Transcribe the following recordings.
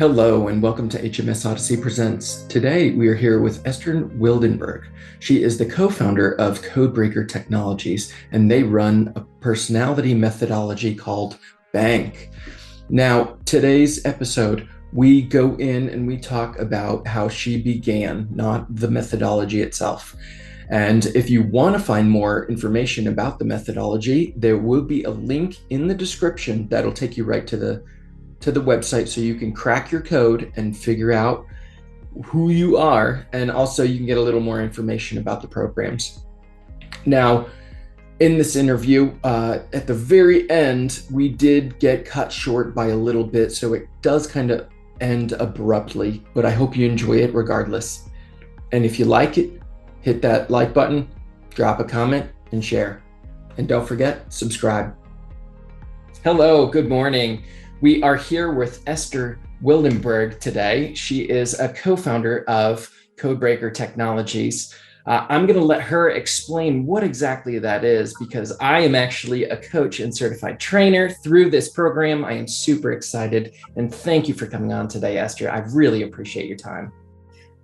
Hello and welcome to H.M.S. Odyssey Presents. Today we are here with Esther Wildenberg. She is the co-founder of Codebreaker Technologies, and they run a personality methodology called Bank. Now, today's episode, we go in and we talk about how she began, not the methodology itself. And if you want to find more information about the methodology, there will be a link in the description that'll take you right to the website so you can crack your code and figure out who you are. And also you can get a little more information about the programs. Now, in this interview, at the very end, we did get cut short by a little bit, so it does kind of end abruptly, but I hope you enjoy it regardless. And if you like it, hit that like button, drop a comment, and share. And don't forget, subscribe. Hello, good morning. We are here with Esther Wildenberg today. She is a co-founder of Codebreaker Technologies. I'm going to let her explain what exactly that is, because I am actually a coach and certified trainer through this program. I am super excited, and thank you for coming on today, Esther. I really appreciate your time.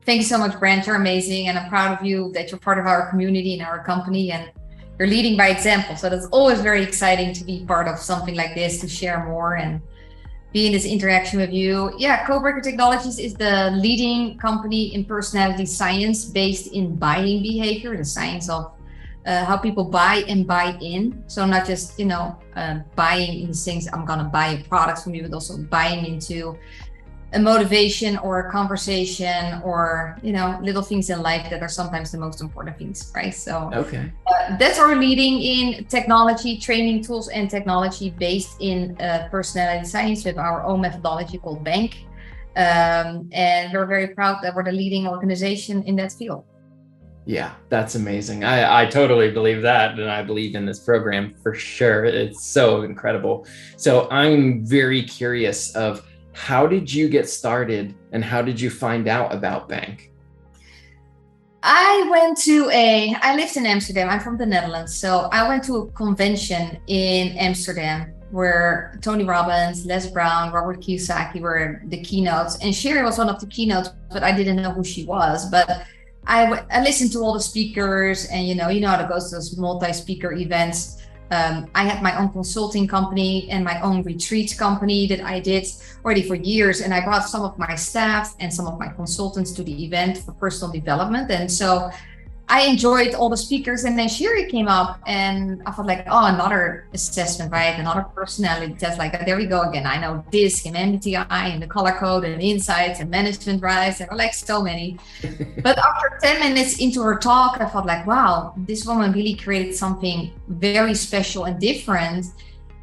Thank you so much, Brent. You're amazing, and I'm proud of you that you're part of our community and our company, and you're leading by example. So that's always very exciting to be part of something like this, to share more and be in this interaction with you. Yeah, Codebreaker Technologies is the leading company in personality science based in buying behavior, the science of how people buy and buy in. So not just, buying in the sense I'm going to buy a product from you, but also buying into a motivation or a conversation or, little things in life that are sometimes the most important things, right? So Okay. That's our leading in technology, training tools and technology based in personality science with our own methodology called Bank. And we're very proud that we're the leading organization in that field. Yeah, that's amazing. I totally believe that. And I believe in this program for sure. It's so incredible. So I'm very curious of, how did you get started and how did you find out about Bank? I lived in Amsterdam. I'm from the Netherlands. So I went to a convention in Amsterdam where Tony Robbins, Les Brown, Robert Kiyosaki were the keynotes. And Sherry was one of the keynotes, but I didn't know who she was. But I listened to all the speakers, and you know how to go to those multi-speaker events. I had my own consulting company and my own retreat company that I did already for years. And I brought some of my staff and some of my consultants to the event for personal development. And so I enjoyed all the speakers. And then Sherry came up and I thought like, oh, another assessment, right? Another personality test. Like, there we go again. I know DISC and MBTI and the color code and insights and management drives. There were like so many. But after 10 minutes into her talk, I felt like, wow, this woman really created something very special and different.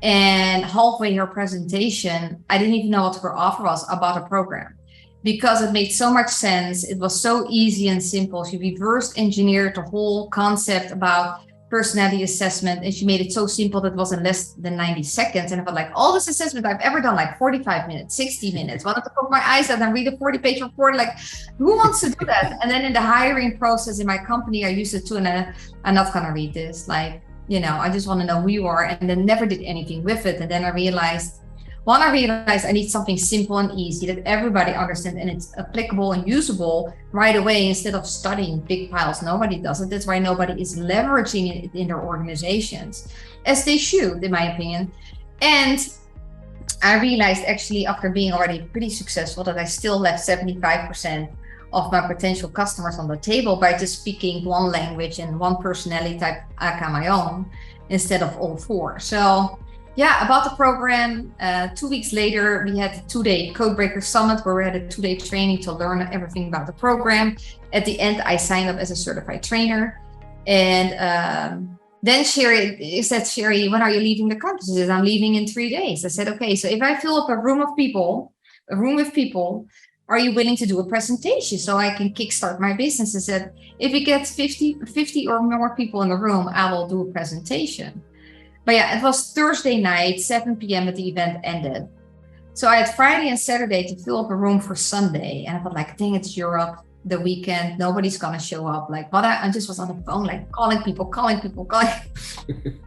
And halfway her presentation, I didn't even know what her offer was about a program, because it made so much sense. It was so easy and simple. She reverse engineered the whole concept about personality assessment, and she made it so simple that it was in less than 90 seconds. And I felt like all this assessment I've ever done, like 45 minutes, 60 minutes, wanted to poke my eyes out and read a 40-page report. Like, who wants to do that? And then in the hiring process in my company, I used it too, and I'm not going to read this. Like, I just want to know who you are, and then never did anything with it. And then I realized I need something simple and easy that everybody understands, and it's applicable and usable right away instead of studying big piles. Nobody does it. That's why nobody is leveraging it in their organizations, as they should, in my opinion. And I realized actually after being already pretty successful that I still left 75% of my potential customers on the table by just speaking one language and one personality type like my own instead of all four. So yeah, about the program, 2 weeks later, we had a 2-day Codebreaker Summit where we had a 2-day training to learn everything about the program. At the end, I signed up as a certified trainer. And then Sherry said, Sherry, when are you leaving the country? She said, I'm leaving in 3 days. I said, okay, so if I fill up a room with people, are you willing to do a presentation so I can kickstart my business? I said, if it gets 50 or more people in the room, I will do a presentation. But yeah, it was Thursday night, 7 p.m. that the event ended. So I had Friday and Saturday to fill up a room for Sunday. And I thought like, dang, it's Europe, the weekend, nobody's going to show up. Like, but I just was on the phone, like calling people.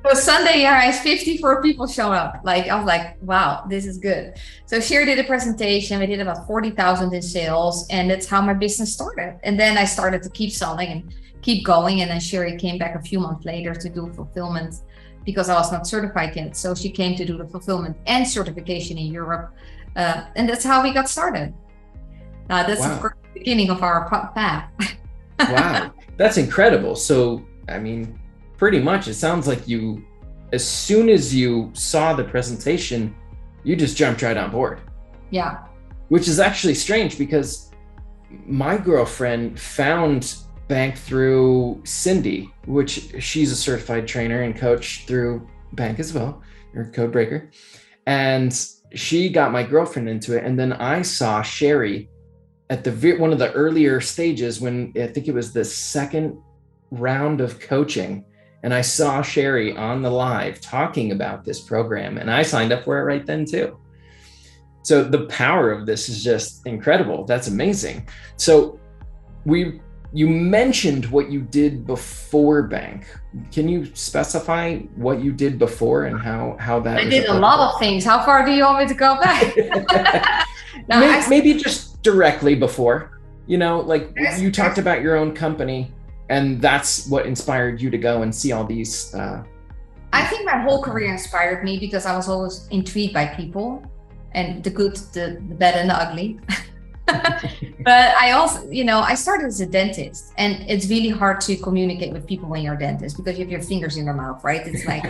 So Sunday, yeah, 54 people showed up. Like I was like, wow, this is good. So Sherry did a presentation. We did about 40,000 in sales, and that's how my business started. And then I started to keep selling and keep going. And then Sherry came back a few months later to do fulfillment because I was not certified yet. So she came to do the fulfillment and certification in Europe, and that's how we got started. That's of Wow. course the beginning of our path. Wow. That's incredible. So, I mean, pretty much it sounds like you, as soon as you saw the presentation, you just jumped right on board, Yeah. which is actually strange because my girlfriend found Bank through Cindy, which she's a certified trainer and coach through Bank as well, or code breaker. And she got my girlfriend into it. And then I saw Sherry at one of the earlier stages when I think it was the second round of coaching. And I saw Sherry on the live talking about this program, and I signed up for it right then too. So the power of this is just incredible. That's amazing. So you mentioned what you did before Bank. Can you specify what you did before and how that I was did a applicable? lot of things. How far do you want me to go back? Now, Maybe just directly before, like you I, talked about your own company, and that's what inspired you to go and see all these. I think my whole career inspired me because I was always intrigued by people and the good, the bad, and the ugly. But I also, I started as a dentist, and it's really hard to communicate with people when you're a dentist because you have your fingers in their mouth, right? It's like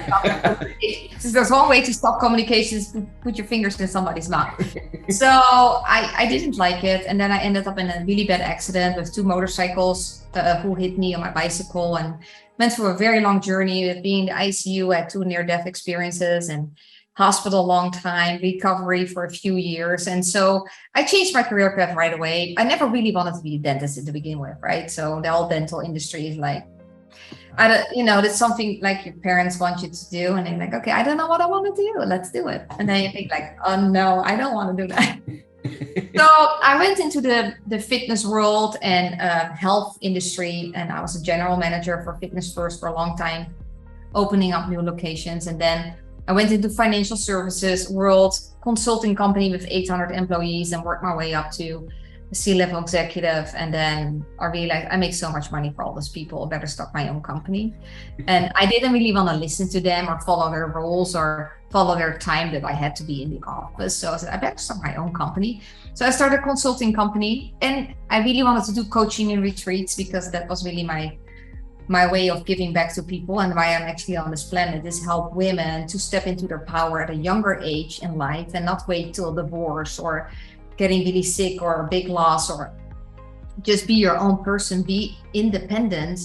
there's one way to stop communications: put your fingers in somebody's mouth. So I didn't like it, and then I ended up in a really bad accident with two motorcycles who hit me on my bicycle, and went through a very long journey with being in the ICU. I had two near-death experiences and hospital a long time, recovery for a few years. And so I changed my career path right away. I never really wanted to be a dentist to begin with, right? So the whole dental industry is like, that's something like your parents want you to do. And they're like, okay, I don't know what I want to do. Let's do it. And then you think like, oh no, I don't want to do that. So I went into the fitness world and health industry. And I was a general manager for Fitness First for a long time, opening up new locations. And then I went into financial services world, consulting company with 800 employees, and worked my way up to a C-level executive. And then I realized I make so much money for all those people, I better start my own company. And I didn't really want to listen to them or follow their rules or follow their time that I had to be in the office. So I said, I better start my own company. So I started a consulting company, and I really wanted to do coaching and retreats because that was really my way of giving back to people, and why I'm actually on this planet is help women to step into their power at a younger age in life and not wait till divorce or getting really sick or a big loss, or just be your own person, be independent.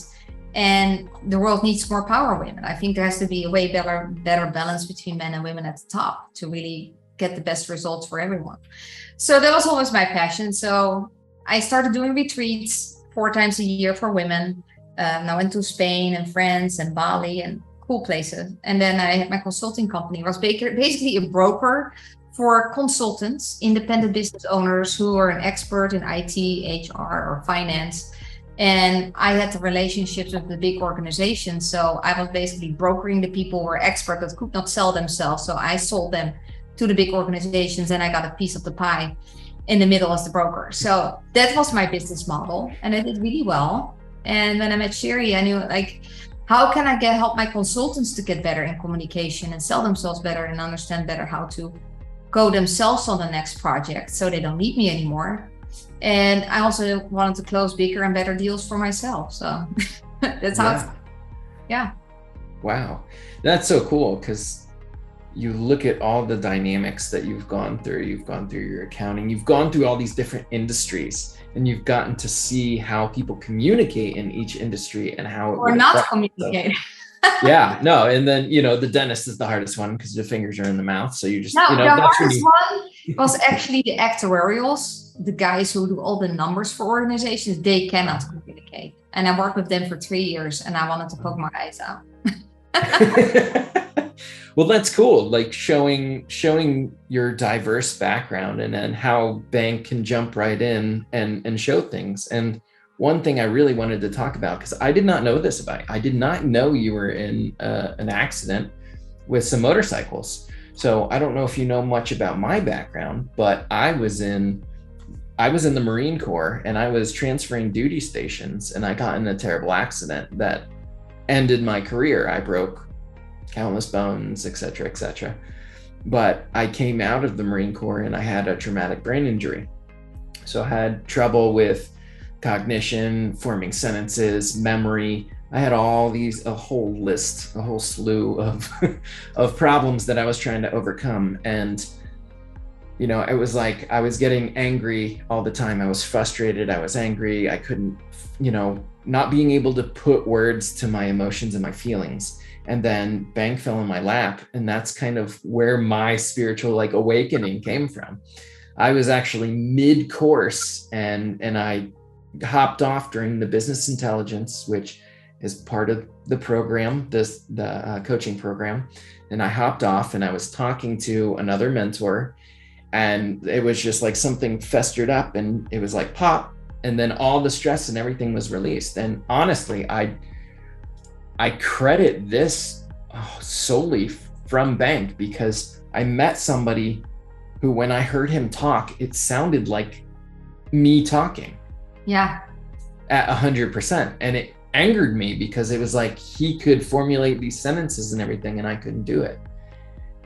And the world needs more power women. I think there has to be a way better balance between men and women at the top to really get the best results for everyone. So that was always my passion. So I started doing retreats 4 times a year for women. I went to Spain and France and Bali and cool places. And then I had my consulting company. It was basically a broker for consultants, independent business owners who are an expert in IT, HR, or finance. And I had the relationships with the big organizations. So I was basically brokering the people who were expert that could not sell themselves. So I sold them to the big organizations, and I got a piece of the pie in the middle as the broker. So that was my business model, and I did really well. And when I met Sherry, I knew like, how can I help my consultants to get better in communication and sell themselves better and understand better how to go themselves on the next project so they don't need me anymore. And I also wanted to close bigger and better deals for myself. So that's how it's, yeah. Wow. That's so cool because you look at all the dynamics that you've gone through. You've gone through your accounting, you've gone through all these different industries, and you've gotten to see how people communicate in each industry and how it or not communicate. Yeah, no. And then, the dentist is the hardest one because your fingers are in the mouth. So you just, No, the that's hardest one was actually the actuarials, the guys who do all the numbers for organizations. They cannot communicate. And I worked with them for 3 years, and I wanted to poke my eyes out. Well, that's cool. Like showing your diverse background and then how Bank can jump right in and show things. And one thing I really wanted to talk about, because I did not know this about you. I did not know you were in an accident with some motorcycles. So I don't know if you know much about my background, but I was in the Marine Corps, and I was transferring duty stations, and I got in a terrible accident that ended my career. I broke countless bones, et cetera, et cetera. But I came out of the Marine Corps and I had a traumatic brain injury. So I had trouble with cognition, forming sentences, memory. I had all these, a whole list, a whole slew of of problems that I was trying to overcome. And it was like I was getting angry all the time. I was frustrated. I was angry. I couldn't, not being able to put words to my emotions and my feelings. And then bank fell in my lap. And that's kind of where my spiritual awakening came from. I was actually mid-course, and I hopped off during the business intelligence, which is part of the program, the coaching program. And I hopped off, and I was talking to another mentor, and it was just like something festered up, and it was like pop, and then all the stress and everything was released. And honestly, I credit this solely from bank, because I met somebody who, when I heard him talk, it sounded like me talking. Yeah. At 100%. And it angered me, because it was like he could formulate these sentences and everything, and I couldn't do it.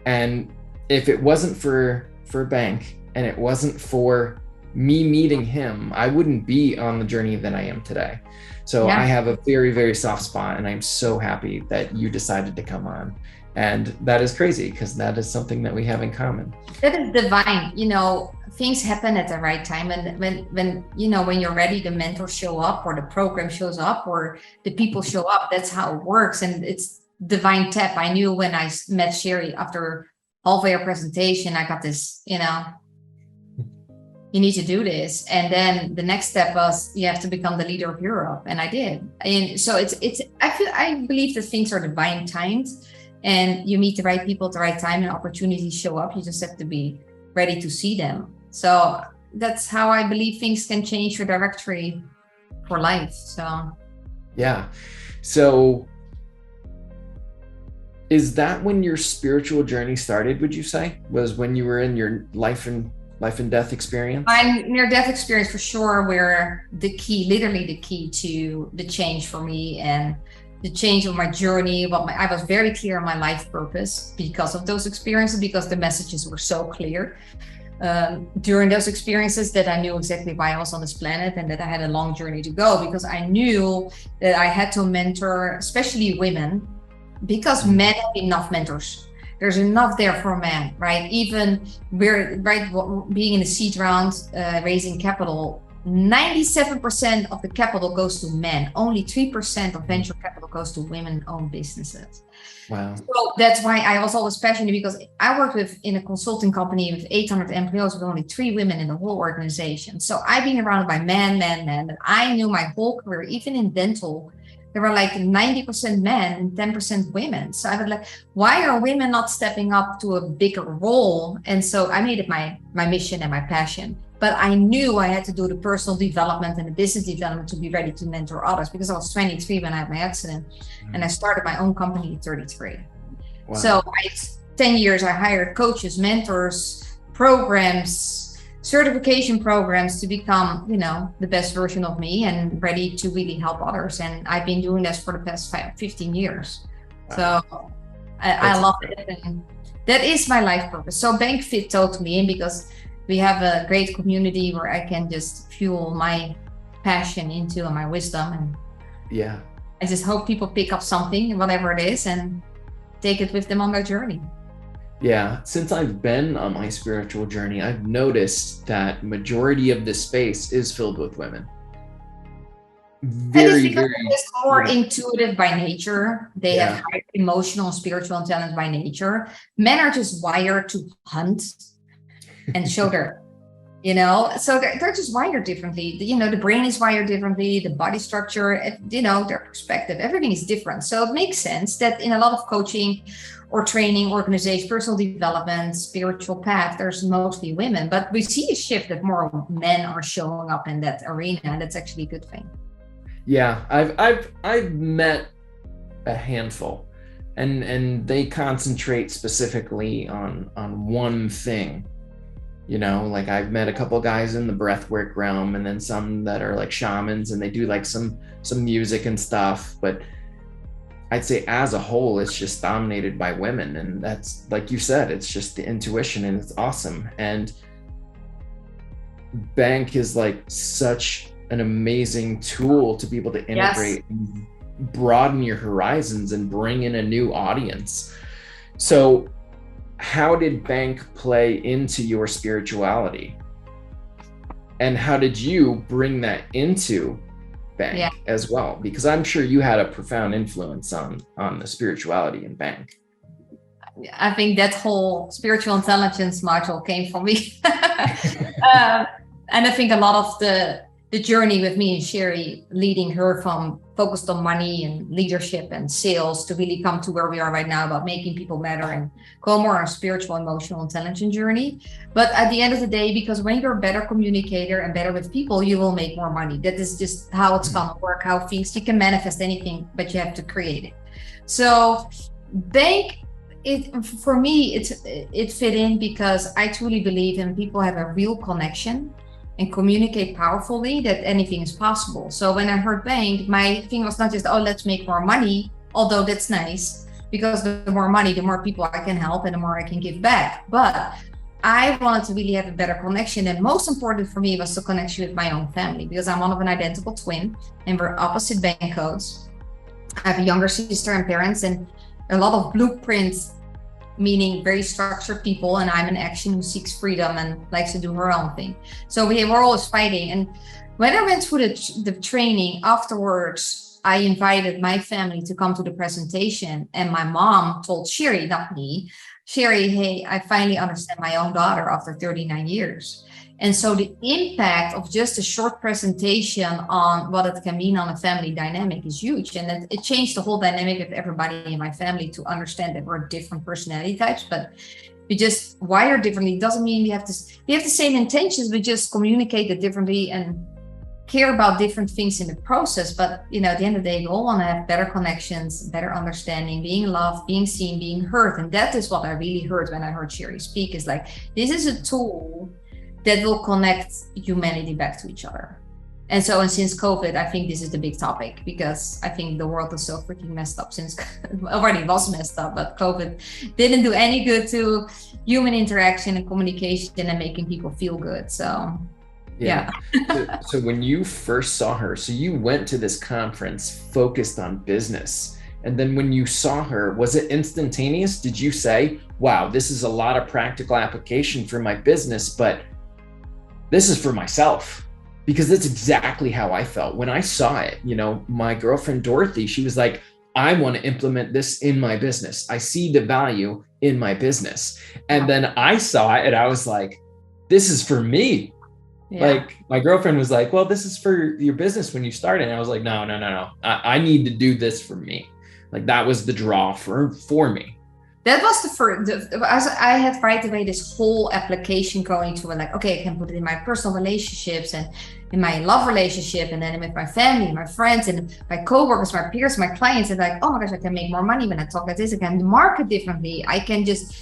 And if it wasn't for bank, and it wasn't for me meeting him, I wouldn't be on the journey that I am today. So I have a very, very soft spot, and I'm so happy that you decided to come on. And that is crazy, because that is something that we have in common. That is divine. Things happen at the right time. And when you're ready, the mentors show up, or the program shows up, or the people show up. That's how it works. And it's divine tap. I knew when I met Sherry after halfway a presentation, I got this, you need to do this. And then the next step was, you have to become the leader of Europe. And I did. And so I believe that things are divine timed, and you meet the right people at the right time, and opportunities show up. You just have to be ready to see them. So that's how I believe things can change your trajectory for life. So yeah. So is that when your spiritual journey started, would you say? Was when you were in your life and death experience? My near-death experience, for sure, were literally the key to the change for me, and the change of my journey. I was very clear on my life purpose because of those experiences, because the messages were so clear during those experiences, that I knew exactly why I was on this planet, and that I had a long journey to go, because I knew that I had to mentor, especially women, because men have enough mentors. There's enough there for men, right? Even being in the seed round, raising capital, 97% of the capital goes to men. Only 3% of venture capital goes to women-owned businesses. Wow. So that's why I was always passionate, because I worked in a consulting company with 800 employees, with only 3 women in the whole organization. So I've been surrounded by men. And I knew my whole career, even in dental, there were like 90% men and 10% women. So I was like, why are women not stepping up to a bigger role? And so I made it my mission and my passion. But I knew I had to do the personal development and the business development to be ready to mentor others, because I was 23 when I had my accident, and I started my own company at 33. Wow. So 10 years, I hired coaches, mentors, programs, certification programs to become, the best version of me, and ready to really help others. And I've been doing this for the past 15 years. Wow. So I love it. And that is my life purpose. So bank fit totally in, because we have a great community where I can just fuel my passion into, and my wisdom. And yeah, I just hope people pick up something, whatever it is, and take it with them on their journey. Yeah, since I've been on my spiritual journey, I've noticed that majority of this space is filled with women. Very, very more intuitive by nature. They have high emotional and spiritual intelligence by nature. Men are just wired to hunt and show their So they're just wired differently. The brain is wired differently, the body structure, their perspective, everything is different. So it makes sense that in a lot of coaching or training, organization, personal development, spiritual path, there's mostly women, but we see a shift that more men are showing up in that arena, and that's actually a good thing. Yeah, I've met a handful, and they concentrate specifically on one thing. Like I've met a couple guys in the breathwork realm, and then some that are like shamans, and they do like some music and stuff. But I'd say as a whole, it's just dominated by women, and that's like you said, it's just the intuition, and it's awesome. And Bank is like such an amazing tool to be able to integrate, Yes. and broaden your horizons, and bring in a new audience. So how did Bank play into your spirituality, and how did you bring that into Bank Yeah. as well? Because I'm sure you had a profound influence on the spirituality in Bank. I think that whole spiritual intelligence module came from me. And I think a lot of the journey with me and Sherry, leading her from focused on money and leadership and sales to really come to where we are right now about making people better and go more on a spiritual, emotional, intelligent journey. But at the end of the day, because when you're a better communicator and better with people, you will make more money. That is just how it's going to work, how things, you can manifest anything, but you have to create it. So Bank, for me, it fit in because I truly believe in people have a real connection and communicate powerfully, that anything is possible. So when I heard Bank, my thing was not just, oh, let's make more money, although that's nice, because the more money, the more people I can help and the more I can give back. But I wanted to really have a better connection. And most important for me was the connection with my own family, because I'm one of an identical twin and we're opposite bank codes. I have a younger sister and parents, and a lot of blueprints, meaning very structured people, and I'm an action who seeks freedom and likes to do her own thing. So we were always fighting. And when I went through the training afterwards, I invited my family to come to the presentation, and my mom told Sherry, not me, Sherry, hey, I finally understand my own daughter after 39 years. And so the impact of just a short presentation on what it can mean on a family dynamic is huge. And it changed the whole dynamic of everybody in my family to understand that we're different personality types, but we just wire differently. It doesn't mean we have the same intentions, we just communicate it differently and care about different things in the process. But at the end of the day, we all want to have better connections, better understanding, being loved, being seen, being heard. And that is what I really heard when I heard Sherry speak, is like, this is a tool that will connect humanity back to each other. And since COVID, I think this is the big topic, because I think the world is so freaking messed up since already was messed up, but COVID didn't do any good to human interaction and communication and making people feel good. So yeah. So when you first saw her, so you went to this conference focused on business, and then when you saw her, was it instantaneous? Did you say, wow, this is a lot of practical application for my business, but this is for myself? Because that's exactly how I felt when I saw it. My girlfriend Dorothy, she was like, I want to implement this in my business. I see the value in my business. And then I saw it and I was like, this is for me. Yeah. Like my girlfriend was like, well, this is for your business when you start it. And I was like, no. I need to do this for me. Like that was the draw for me. That was the first, I had right away this whole application going to like, okay, I can put it in my personal relationships and in my love relationship, and then with my family, my friends, and my coworkers, my peers, my clients, and like, oh my gosh, I can make more money when I talk like this. I can market differently. I can just,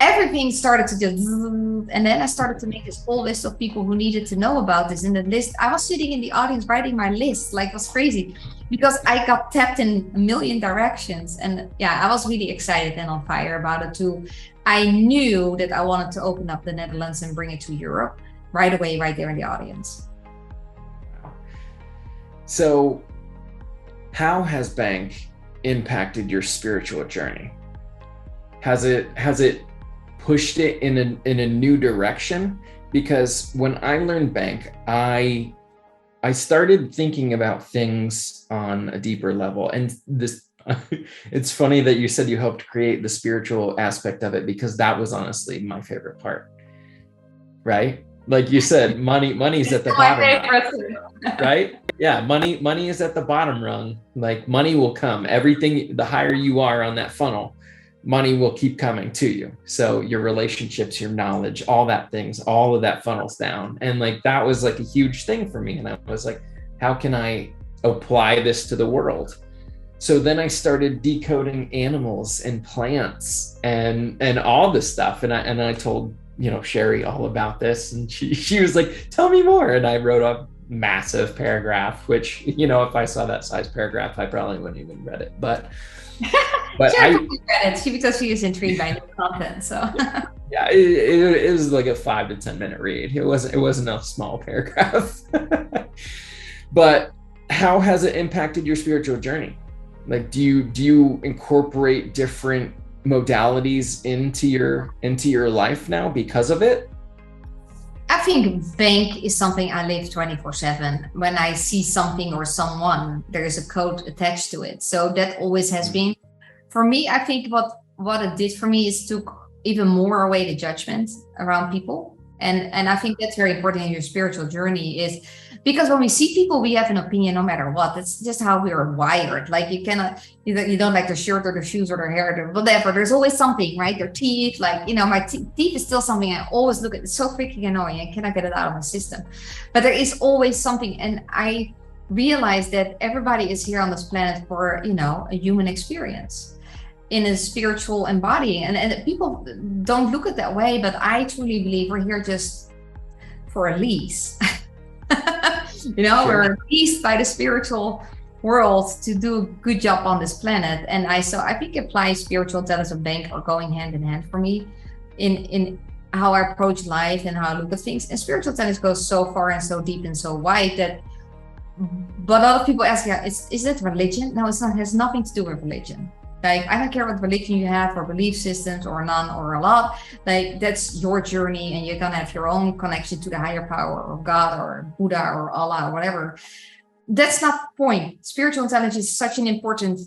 everything started to just, and then I started to make this whole list of people who needed to know about this. And the list, I was sitting in the audience writing my list, like it was crazy, because I got tapped in a million directions. And yeah, I was really excited and on fire about it too. I knew that I wanted to open up the Netherlands and bring it to Europe right away, right there in the audience. So how has Bank impacted your spiritual journey? Has it pushed it in a new direction? Because when I learned Bank, I started thinking about things on a deeper level. And this, it's funny that you said you helped create the spiritual aspect of it, because that was honestly my favorite part, right? like you said, money's at the My bottom rung, favorite. right? Yeah, money is at the bottom rung. Like money will come. Everything, the higher you are on that funnel, money will keep coming to you. So your relationships, your knowledge, all that things, all of that funnels down. And like that was like a huge thing for me. And I was like, how can I apply this to the world? So then I started decoding animals and plants and all this stuff. And I told, Sherry all about this, and she was like, tell me more. And I wrote a massive paragraph, which, if I saw that size paragraph, I probably wouldn't even read it. But Sure, I, read it because she is intrigued by new content. So yeah, it was like a 5 to 10 minute read. It wasn't a small paragraph. But how has it impacted your spiritual journey? Like, do you incorporate different modalities into your life now because of it? I think bank is something I live 24/7. When I see something or someone, there is a code attached to it. So that always has been. For me, I think what it did for me is took even more away the judgment around people. And I think that's very important in your spiritual journey is because when we see people, we have an opinion no matter what. That's just how we are wired. Like you cannot, you don't like their shirt or their shoes or their hair or whatever. There's always something, right? Their teeth, like, my teeth is still something I always look at. It's so freaking annoying. I cannot get it out of my system. But there is always something. And I realize that everybody is here on this planet for, a human experience in a spiritual embodying. And people don't look at that way, but I truly believe we're here just for a lease. Sure. We're leased by the spiritual world to do a good job on this planet. And I think apply spiritual intelligence and bank are going hand in hand for me in how I approach life and how I look at things. And spiritual intelligence goes so far and so deep and so wide that, but a lot of people ask, yeah, is it religion? No, it's not. It has nothing to do with religion. Like, I don't care what religion you have or belief systems or none or a lot. Like, that's your journey, and you're gonna have your own connection to the higher power or God or Buddha or Allah or whatever. That's not the point. Spiritual intelligence is such an important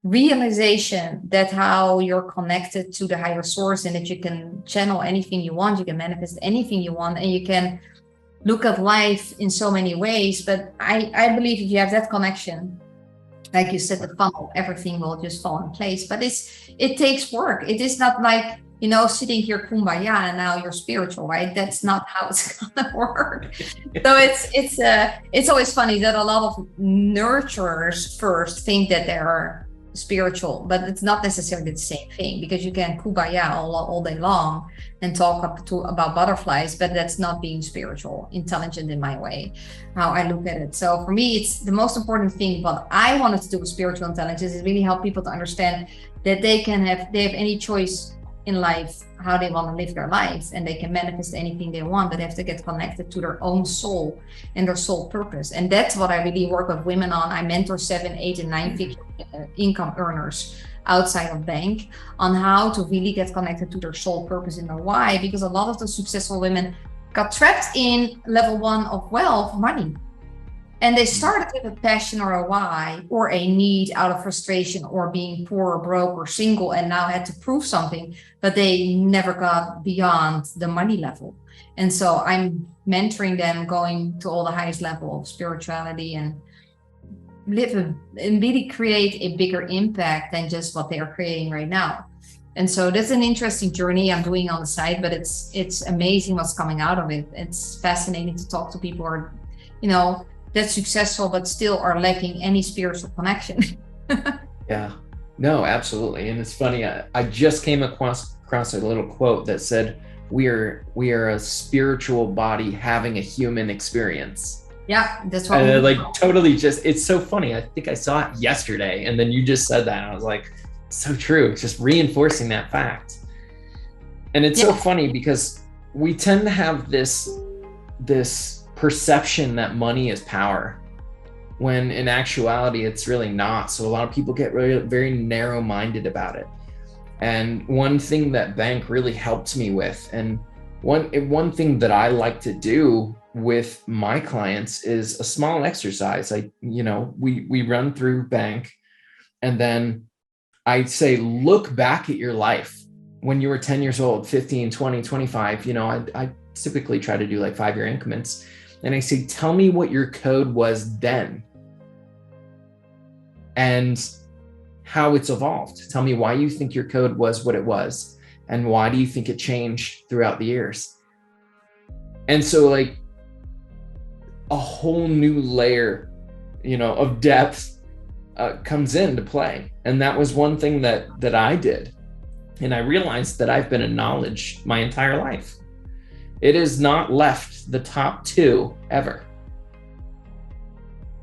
realization that how you're connected to the higher source and that you can channel anything you want, you can manifest anything you want, and you can look at life in so many ways. But I believe if you have that connection, like you said, the funnel, everything will just fall in place. But it takes work. It is not like, sitting here kumbaya and now you're spiritual, right? That's not how it's gonna work. So it's always funny that a lot of nurturers first think that they're spiritual, but it's not necessarily the same thing, because you can kumbaya all day long and talk about butterflies, but that's not being spiritual, intelligent in my way, how I look at it. So for me, it's the most important thing. What I wanted to do with spiritual intelligence is really help people to understand that they have any choice in life how they want to live their life, and they can manifest anything they want, but they have to get connected to their own soul and their soul purpose. And that's what I really work with women on. I mentor 7, 8, and 9 figure income earners outside of bank on how to really get connected to their soul purpose and their why, because a lot of the successful women got trapped in level 1 of wealth, money. And they started with a passion or a why or a need out of frustration or being poor or broke or single, and now had to prove something, but they never got beyond the money level. And so I'm mentoring them going to all the highest level of spirituality and and really create a bigger impact than just what they are creating right now. And so that's an interesting journey I'm doing on the side, but it's amazing what's coming out of it. It's fascinating to talk to people who are, that's successful, but still are lacking any spiritual connection. Yeah, no, absolutely. And it's funny, I just came across a little quote that said, we are a spiritual body having a human experience. Yeah, that's what totally it's so funny. I think I saw it yesterday, and then you just said that, and I was like, so true. It's just reinforcing that fact. And it's so funny because we tend to have this perception that money is power, when in actuality it's really not. So a lot of people get very narrow-minded about it. And one thing that bank really helped me with, and one thing that I like to do with my clients, is a small exercise. We run through bank, and then I say, look back at your life when you were 10 years old, 15, 20, 25. typically try to do like 5-year increments. And I say, tell me what your code was then and how it's evolved. Tell me why you think your code was what it was, and why do you think it changed throughout the years? And so like a whole new layer, of depth comes into play. And that was one thing that I did. And I realized that I've been in knowledge my entire life. It has not left the top 2 ever.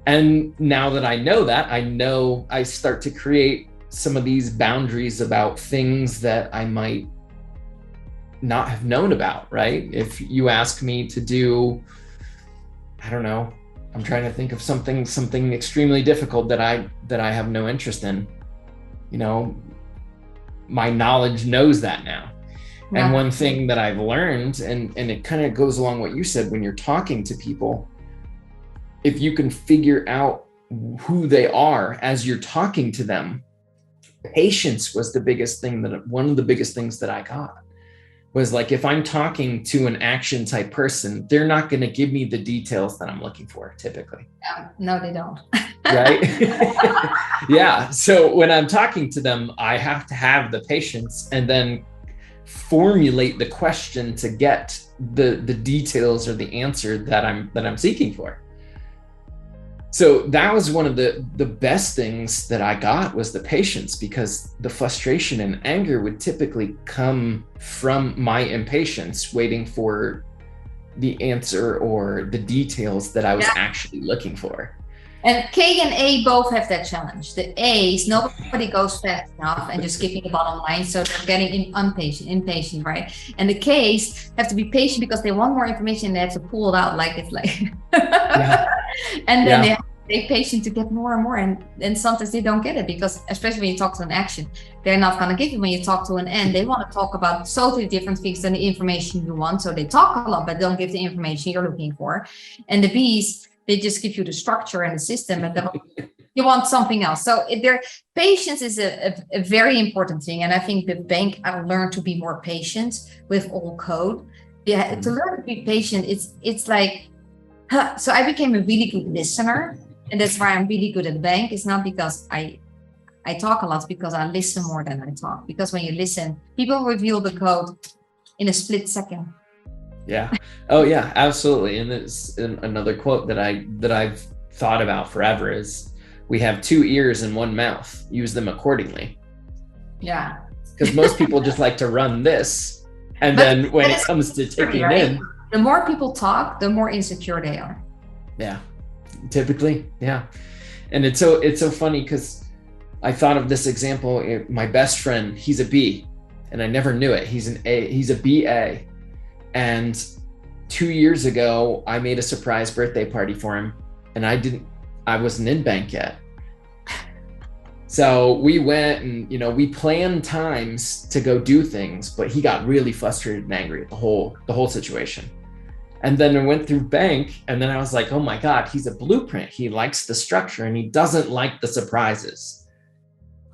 And now that I know that, I start to create some of these boundaries about things that I might not have known about, right? If you ask me to do, I don't know, I'm trying to think of something extremely difficult that I have no interest in, my knowledge knows that now. Yeah. And one thing that I've learned, and it kind of goes along what you said, when you're talking to people, if you can figure out who they are as you're talking to them, patience was one of the biggest things that I got. Was like, if I'm talking to an action type person, they're not going to give me the details that I'm looking for typically. No, they don't. Right? Yeah. So when I'm talking to them, I have to have the patience and then formulate the question to get the details or the answer that I'm seeking for. So that was one of the best things that I got, was the patience, because the frustration and anger would typically come from my impatience, waiting for the answer or the details that I was actually looking for. And K and A both have that challenge. The A's, nobody goes fast enough and just giving the bottom line, so they're getting impatient, right? And the K's have to be patient because they want more information and they have to pull it out like it's like. Yeah. And then they have to be patient to get more and more, and sometimes they don't get it, because especially when you talk to an action, they're not going to give you. When you talk to an N, they want to talk about totally different things than the information you want, so they talk a lot but don't give the information you're looking for. And the B's, they just give you the structure and the system, and then you want something else. So their patience is a very important thing. And I think the bank, I learned to be more patient with all code. Yeah, to learn to be patient, it's like, so I became a really good listener. And that's why I'm really good at the bank. It's not because I talk a lot, because I listen more than I talk. Because when you listen, people reveal the code in a split second. Yeah. Oh yeah, absolutely. And there's another quote that I've thought about forever is, we have 2 ears and 1 mouth, use them accordingly. Yeah. Because most people just like to run this. And then when it comes to taking in, the more people talk, the more insecure they are. Yeah. Typically. Yeah. And it's so funny, because I thought of this example. My best friend, he's a B, and I never knew it. He's a BA. And 2 years ago, I made a surprise birthday party for him, and I wasn't in bank yet. So we went and, we planned times to go do things, but he got really frustrated and angry at the whole situation. And then I went through bank, and then I was like, oh my God, he's a blueprint. He likes the structure and he doesn't like the surprises.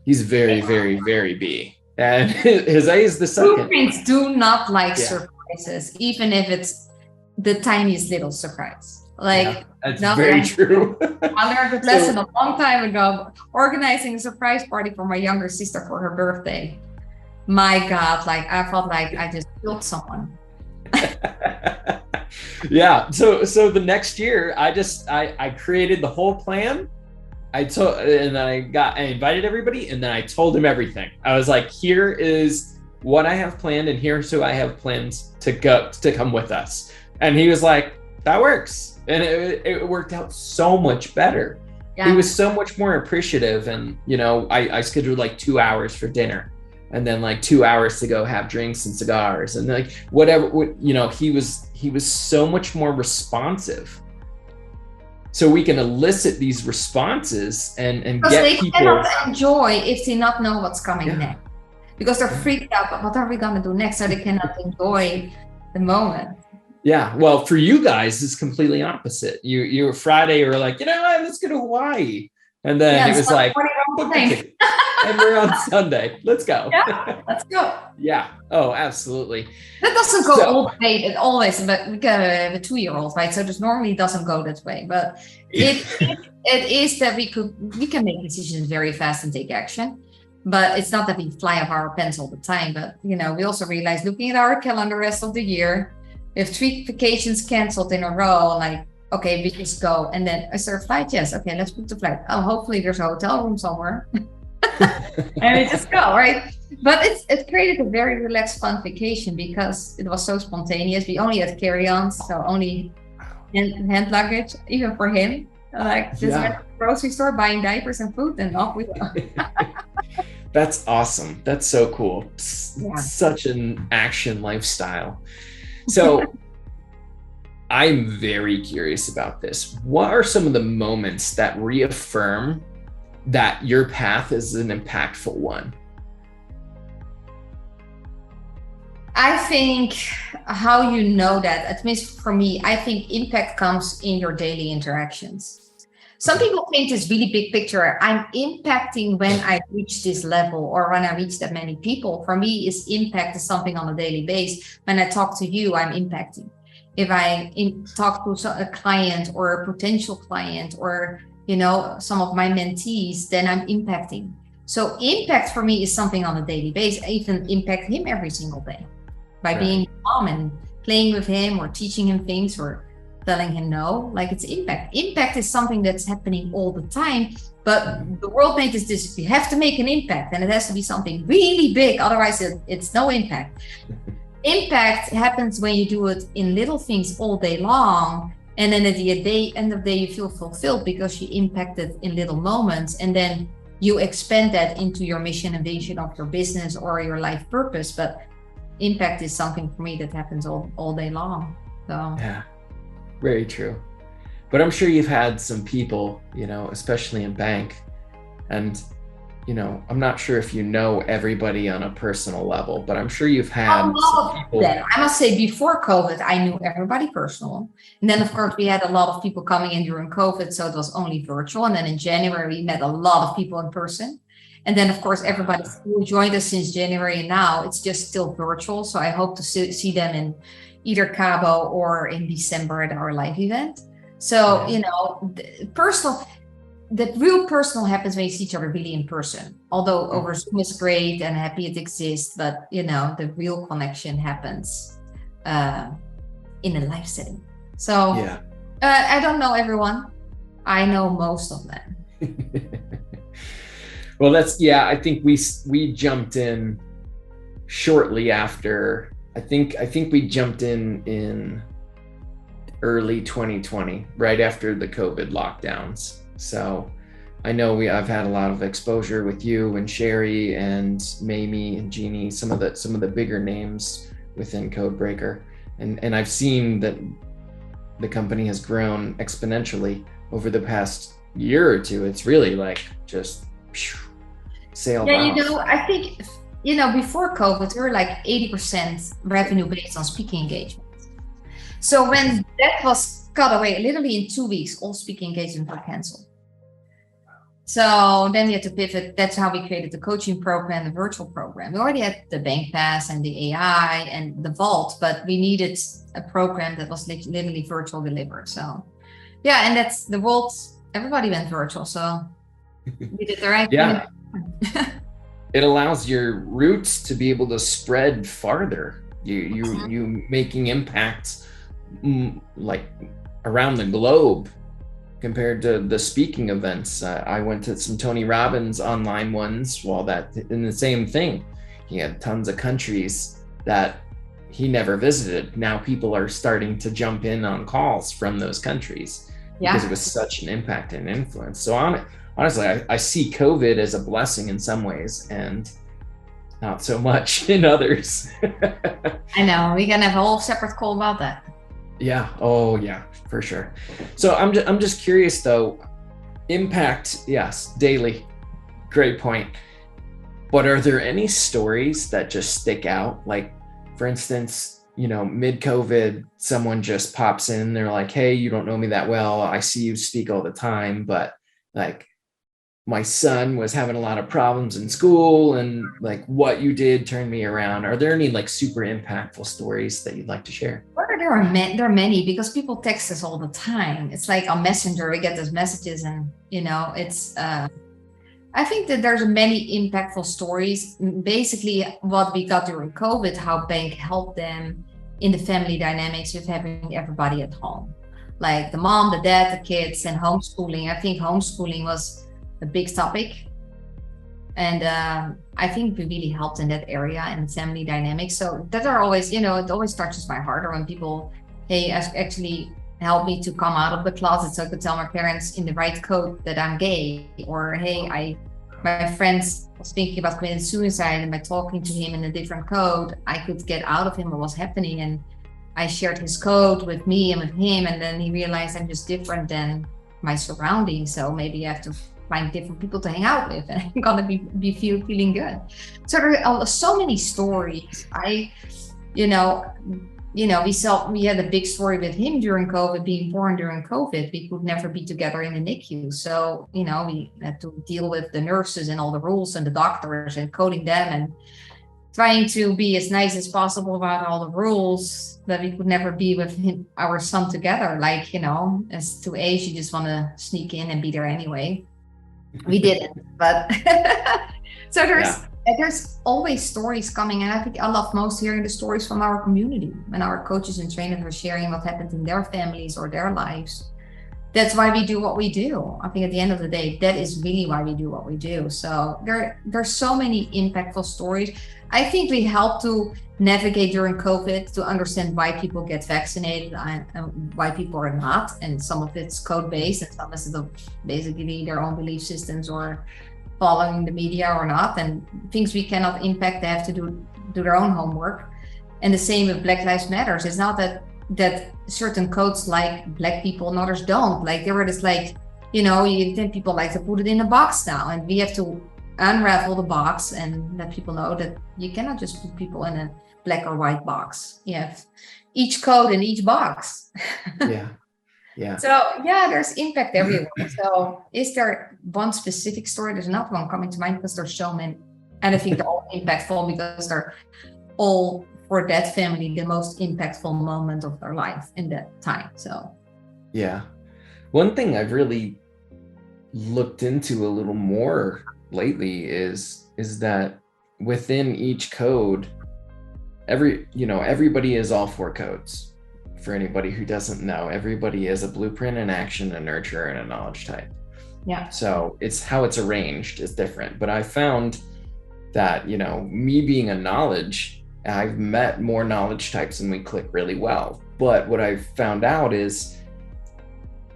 He's very, very, very B. And his A is the second. Blueprints do not like surprises, even if it's the tiniest little surprise. That's very true. I learned that lesson a long time ago, organizing a surprise party for my younger sister for her birthday. My God, I felt like I just killed someone. Yeah. So the next year, I created the whole plan. I invited everybody, and then I told him everything. I was like, here is what I have planned, and here's who I have planned to come with us. And he was like, that works. And it worked out so much better. Yeah. He was so much more appreciative. And, I scheduled 2 hours for dinner, and then 2 hours to go have drinks and cigars, and whatever, he was so much more responsive. So we can elicit these responses and get they people. They cannot enjoy if they not know what's coming next, because they're freaked out. But what are we gonna do next? So they cannot enjoy the moment. Yeah. Well, for you guys, it's completely opposite. You Friday were like, let's go to Hawaii. And then Yeah, it and was stop like, morning book the thing. ticket. And we're on Sunday. Let's go. Yeah, let's go. Yeah. Oh, absolutely. That doesn't go So, all the way. It always, but we got a 2-year-old, right? So this normally doesn't go that way. But it is that we can make decisions very fast and take action. But it's not that we fly off our pants all the time. But we also realize looking at our calendar rest of the year, we have 3 vacations canceled in a row. Like, okay, we just go. And then is there a flight? Yes. Okay, let's book the flight. Oh, hopefully there's a hotel room somewhere. And we just go, right? But it created a very relaxed, fun vacation because it was so spontaneous. We only had carry-ons, so only hand luggage, even for him. Like just went yeah. to the grocery store buying diapers and food, and off we go. That's awesome. That's so cool. Yeah. Such an action lifestyle. So I'm very curious about this. What are some of the moments that reaffirm that your path is an impactful one? I think how you know that, at least for me, I think impact comes in your daily interactions. Some people think this really big picture, I'm impacting when I reach this level or when I reach that many people. For me, impact is something on a daily basis. When I talk to you, I'm impacting. If I talk to a client or a potential client or some of my mentees, then I'm impacting. So impact for me is something on a daily basis. I even impact him every single day by being mom and playing with him or teaching him things or telling him no. Like, it's impact. Impact is something that's happening all the time, but the world made this, you have to make an impact and it has to be something really big. Otherwise it's no impact. Impact happens when you do it in little things all day long. And then at the end of the day, you feel fulfilled because you impacted in little moments. And then you expand that into your mission and vision of your business or your life purpose. But impact is something for me that happens all day long. So Yeah, very true. But I'm sure you've had some people, especially in bank, and I'm not sure if you know everybody on a personal level, but I'm sure you've had some people. I must say, before COVID, I knew everybody personal. And then, of course, we had a lot of people coming in during COVID, so it was only virtual. And then in January, we met a lot of people in person. And then, of course, everybody who joined us since January and now it's just still virtual. So I hope to see them in either Cabo or in December at our live event. So, the real personal happens when you see each other really in person. Although over Zoom is great and happy it exists, but the real connection happens in a live setting. So Yeah. I don't know everyone. I know most of them. Well, I think we jumped in shortly after. I think we jumped in early 2020, right after the COVID lockdowns. So I know I've had a lot of exposure with you and Sherry and Mamie and Jeannie, some of the bigger names within Codebreaker. And I've seen that the company has grown exponentially over the past year or two. It's really like just sailed off. I think, before COVID, we were like 80% revenue based on speaking engagements. So when that was cut away, literally in 2 weeks, all speaking engagements were canceled. So then we had to pivot. That's how we created the coaching program, the virtual program. We already had the bank pass and the AI and the vault, but we needed a program that was literally virtual delivered. So yeah, and that's the world. Everybody went virtual. So we did the right Yeah. thing. It allows your roots to be able to spread farther. You making impacts like around the globe compared to the speaking events. I went to some Tony Robbins online ones, in the same thing. He had tons of countries that he never visited. Now people are starting to jump in on calls from those countries because it was such an impact and influence. So honestly, I see COVID as a blessing in some ways and not so much in others. I know, we can have a whole separate call about that. Yeah. Oh, yeah, for sure. So I'm just curious though. Impact, yes, daily. Great point. But are there any stories that just stick out? Like, for instance, mid-COVID, someone just pops in. They're like, "Hey, you don't know me that well. I see you speak all the time, but like, my son was having a lot of problems in school, and like what you did turned me around. Are there any like super impactful stories that you'd like to share? There are many because people text us all the time. It's like on Messenger, we get those messages, and it's. I think that there's many impactful stories. Basically, what we got during COVID, how bank helped them in the family dynamics with having everybody at home, like the mom, the dad, the kids, and homeschooling. I think homeschooling was a big topic, and I think we really helped in that area and family dynamics. So that are always, it always touches my heart when people, hey, actually help me to come out of the closet so I could tell my parents in the right code that I'm gay, or hey, my friends was thinking about committing suicide, and by talking to him in a different code, I could get out of him what was happening. And I shared his code with me and with him, and then he realized I'm just different than my surroundings. So maybe I have to find different people to hang out with, and I'm gonna be feeling good. So there are so many stories. You know, we had a big story with him during COVID, being born during COVID. We could never be together in the NICU. So, we had to deal with the nurses and all the rules and the doctors and coding them and trying to be as nice as possible about all the rules, that we could never be with our son together. Like, as to age, you just want to sneak in and be there anyway. We didn't, but so there's always stories coming, and I think I love most hearing the stories from our community when our coaches and trainers are sharing what happened in their families or their lives. That's why we do what we do. I think at the end of the day, that is really why we do what we do. So there's so many impactful stories. I think we help to navigate during COVID to understand why people get vaccinated and why people are not. And some of it's code-based, and some is basically their own belief systems or following the media or not. And things we cannot impact, they have to do their own homework. And the same with Black Lives Matters. It's not that certain codes like Black people and others don't. Like there were just like, people like to put it in a box now, and we have to unravel the box and let people know that you cannot just put people in a black or white box. You have each code in each box. Yeah. So there's impact everywhere. So is there one specific story? There's not one coming to mind because there's so many. And I think they're all impactful because they're all, for that family, the most impactful moment of their life in that time. So yeah. One thing I've really looked into a little more lately is that within each code, everybody is all four codes. For anybody who doesn't know, everybody is a blueprint, an action, a nurture, and a knowledge type. Yeah. So it's how it's arranged is different. But I found that, me being a knowledge, I've met more knowledge types and we click really well. But what I've found out is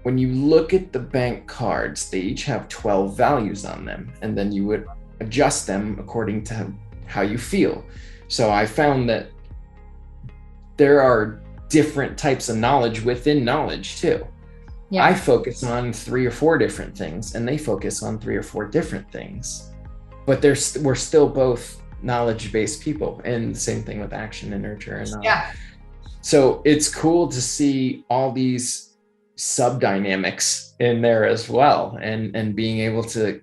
when you look at the bank cards, they each have 12 values on them, and then you would adjust them according to how you feel. So I found that there are different types of knowledge within knowledge too. Yeah. I focus on 3 or 4 different things, and they focus on 3 or 4 different things, but we're still both knowledge-based people. And the same thing with action and nurture and knowledge. Yeah. So it's cool to see all these sub dynamics in there as well, and being able to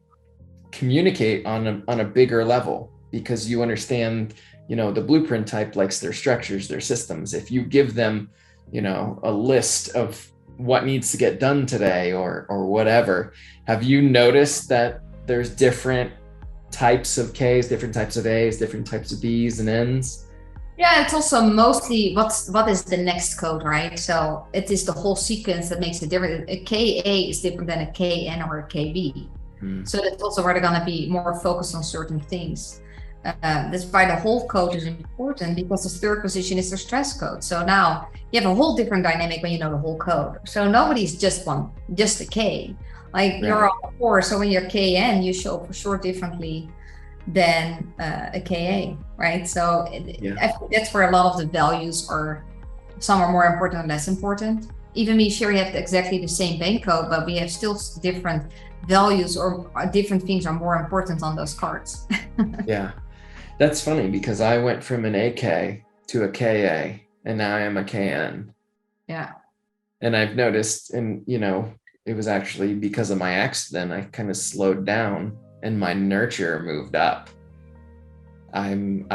communicate on a bigger level, because you understand, the blueprint type likes their structures, their systems. If you give them, a list of what needs to get done today or whatever, have you noticed that there's different types of Ks, different types of As, different types of Bs and Ns? Yeah, it's also mostly what is the next code, right? So it is the whole sequence that makes it different. A KA is different than a KN or a KB. So that's also where they're going to be more focused on certain things. That's why the whole code is important, because the third position is the stress code. So now you have a whole different dynamic when you know the whole code. So nobody's just a K. Like right. You're all 4. So when you're KN, you show for sure differently than a KA, right? So I think that's where a lot of the values are. Some are more important or less important. Even me, Sherry, have exactly the same bank code, but we have still different values, or different things are more important on those cards. Yeah, that's funny, because I went from an AK to a KA, and now I am a KN. Yeah. And I've noticed, and it was actually because of my accident. I kind of slowed down and my nurture moved up. I'm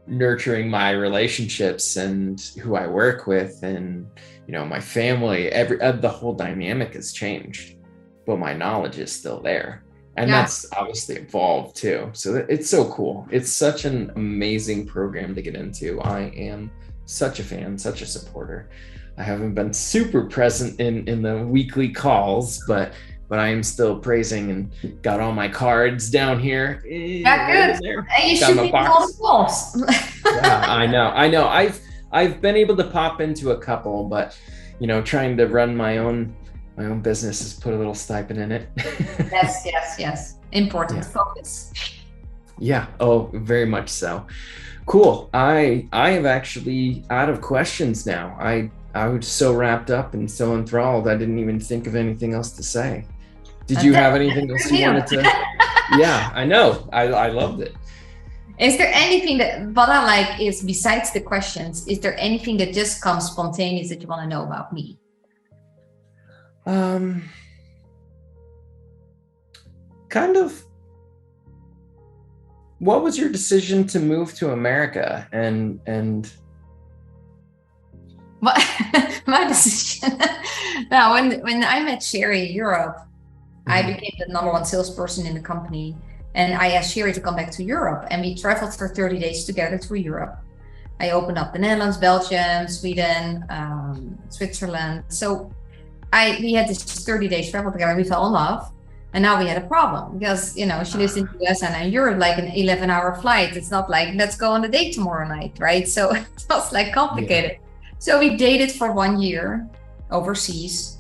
nurturing my relationships and who I work with, and my family. The whole dynamic has changed, but my knowledge is still there, and Yeah. that's obviously evolved too. So it's so cool. It's such an amazing program to get into. I am such a fan, such a supporter. I haven't been super present in the weekly calls, but I am still praising and got all my cards down here. Yeah, Right in good. there. And you Got should my be in all the box. calls. Yeah, I know. I've been able to pop into a couple, but trying to run my own business has put a little stipend in it. Yes, yes, yes. Important Yeah. focus. Yeah. Oh, very much so. Cool. I have actually out of questions now. I was so wrapped up and so enthralled, I didn't even think of anything else to say. Did you have anything else you wanted to? Yeah, I know. I loved it. Is there anything that what I like is besides the questions, is there anything that just comes spontaneous that you want to know about me? Kind of, what was your decision to move to America and What my decision? Now, when I met Sherry in Europe, I became the number one salesperson in the company. And I asked Sherry to come back to Europe. And we traveled for 30 days together through Europe. I opened up the Netherlands, Belgium, Sweden, Switzerland. So we had this 30 days travel together. We fell in love. And now we had a problem because, she lives in the US and in Europe, like an 11-hour flight. It's not like, let's go on a date tomorrow night, right? So it was like complicated. Yeah. So we dated for 1 year overseas.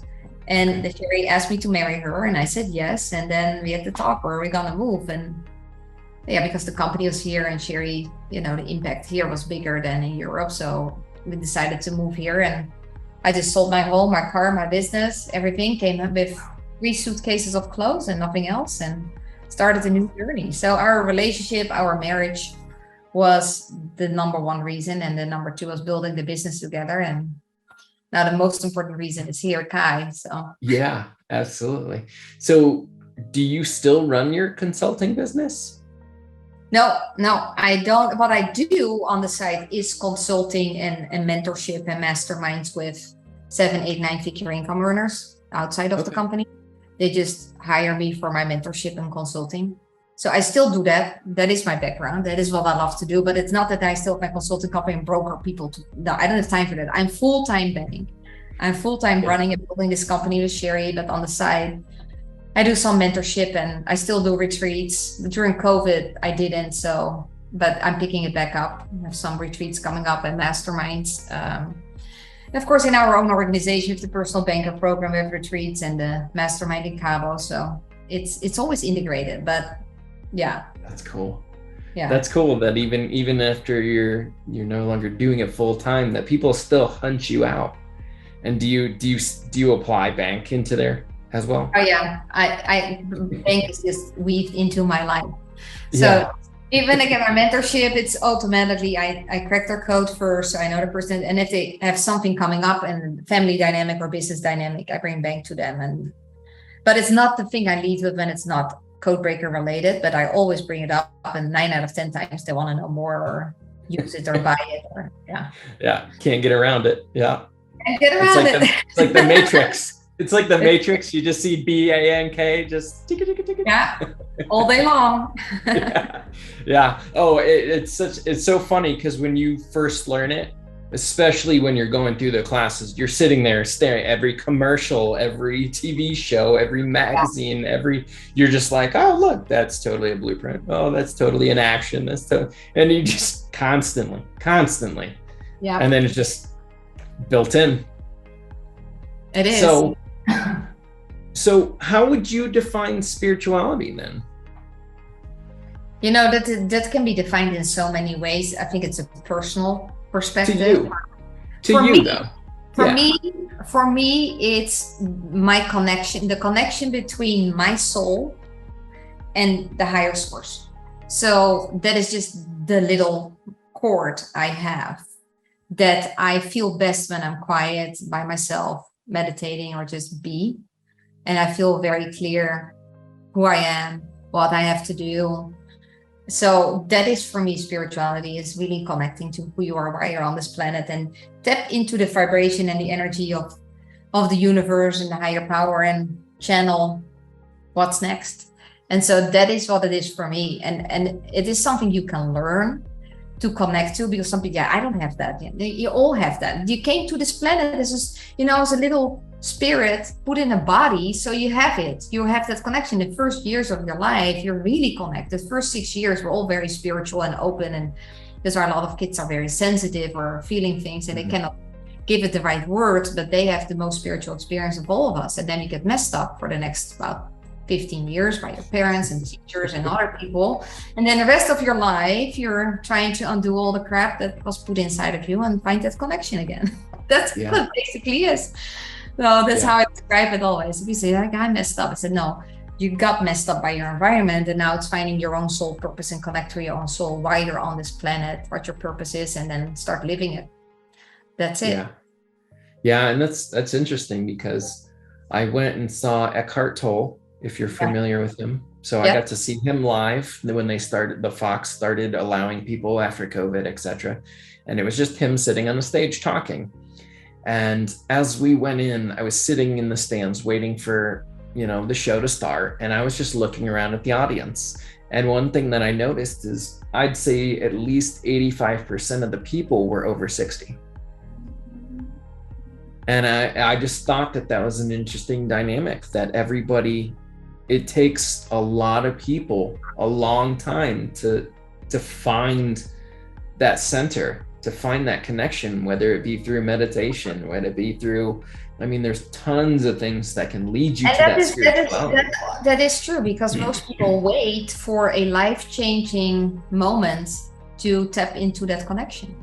And Sherry asked me to marry her, and I said yes. And then we had to talk, where are we gonna move? And yeah, because the company was here, and Sherry, the impact here was bigger than in Europe. So we decided to move here, and I just sold my home, my car, my business, everything. Came up with 3 suitcases of clothes and nothing else, and started a new journey. So our relationship, our marriage was the number one reason, and the number 2 was building the business together. And now the most important reason is here, Kai. So yeah, absolutely. So do you still run your consulting business? No, I don't. What I do on the side is consulting and mentorship and masterminds with 7, 8, 9-figure income earners outside of the company. They just hire me for my mentorship and consulting. So I still do that. That is my background. That is what I love to do. But it's not that I still have my consulting company and broker people. No, I don't have time for that. I'm full-time banking. I'm full-time running and building this company with Sherry, but on the side, I do some mentorship and I still do retreats. During COVID, I didn't. So, but I'm picking it back up. I have some retreats coming up and masterminds. And of course, in our own organization, with the personal banker program, we have retreats and the mastermind in Cabo. So it's always integrated, but yeah. That's cool. Yeah. That's cool that even after you're no longer doing it full time, that people still hunt you out. And do you apply bank into there as well? Oh yeah, I bank is just weaved into my life. So even again, our mentorship, it's automatically I crack their code first, so I know the person, and if they have something coming up and family dynamic or business dynamic, I bring bank to them. But it's not the thing I lead with when it's not Codebreaker related, but I always bring it up, and 9 out of 10 times they want to know more or use it or buy it or can't get around it. It's like the Matrix. It's like the Matrix. You just see BANK just all day long. Yeah. Oh, it's so funny because when you first learn it, especially when you're going through the classes, you're sitting there staring at every commercial, every TV show, every magazine, you're just like, oh, look, that's totally a blueprint. Oh, that's totally an action. And you just constantly. Yeah. And then it's just built in. It is. So how would you define spirituality then? That can be defined in so many ways. I think it's a personal perspective. To you though. For me, it's my connection, the connection between my soul and the higher source. So that is just the little chord I have that I feel best when I'm quiet by myself, meditating or just be. and I feel very clear who I am, what I have to do. So that is for me, spirituality is really connecting to who you are, why you're on this planet, and tap into the vibration and the energy of the universe and the higher power and channel what's next. And so that is what it is for me. And it is something you can learn to connect to, because some people, yeah, I don't have that. You all have that. You came to this planet as as a little spirit put in a body, so you have it. You have that connection. The first years of your life, you're really connected. First 6 years, we're all very spiritual and open, and there's a lot of kids are very sensitive or feeling things, and they cannot give it the right words, but they have the most spiritual experience of all of us. And then you get messed up for the next about 15 years by your parents and teachers and other people. And then the rest of your life, you're trying to undo all the crap that was put inside of you and find that connection again. That's what it basically is. So that's how I describe it always. If you say, like, I messed up, I said, no, you got messed up by your environment, and now it's finding your own soul purpose and connect to your own soul, why you're on this planet, what your purpose is, and then start living it. That's it. Yeah, and that's interesting, because I went and saw Eckhart Tolle, if you're familiar with him. So I got to see him live when the Fox started allowing people after COVID, etc. And it was just him sitting on the stage talking. And as we went in, I was sitting in the stands waiting for, the show to start. And I was just looking around at the audience. And one thing that I noticed is I'd say at least 85% of the people were over 60. And I just thought that was an interesting dynamic, that everybody, it takes a lot of people a long time to find that center, to find that connection, whether it be through meditation, whether it be through, there's tons of things that can lead you to that spirituality. That is true, because most people wait for a life-changing moment to tap into that connection.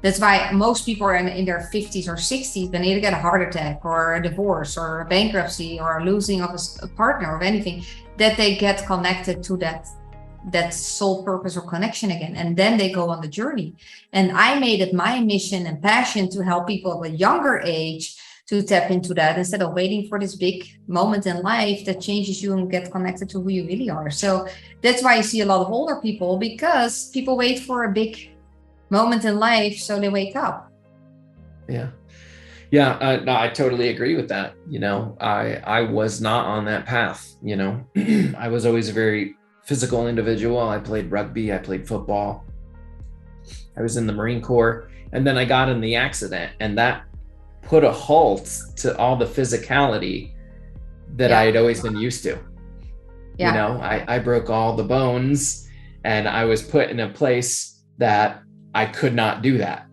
That's why most people are in their 50s or 60s, they either get a heart attack or a divorce or a bankruptcy or a losing of a partner or anything, that they get connected to that soul purpose or connection again. And then they go on the journey. And I made it my mission and passion to help people of a younger age to tap into that, instead of waiting for this big moment in life that changes you and get connected to who you really are. So that's why I see a lot of older people, because people wait for a big moment in life so they wake up. No, I totally agree with that. I was not on that path. I was always a very physical individual. I played rugby, I played football, I was in the Marine Corps, and then I got in the accident, and that put a halt to all the physicality that I had always been used to. I broke all the bones, and I was put in a place that I could not do that.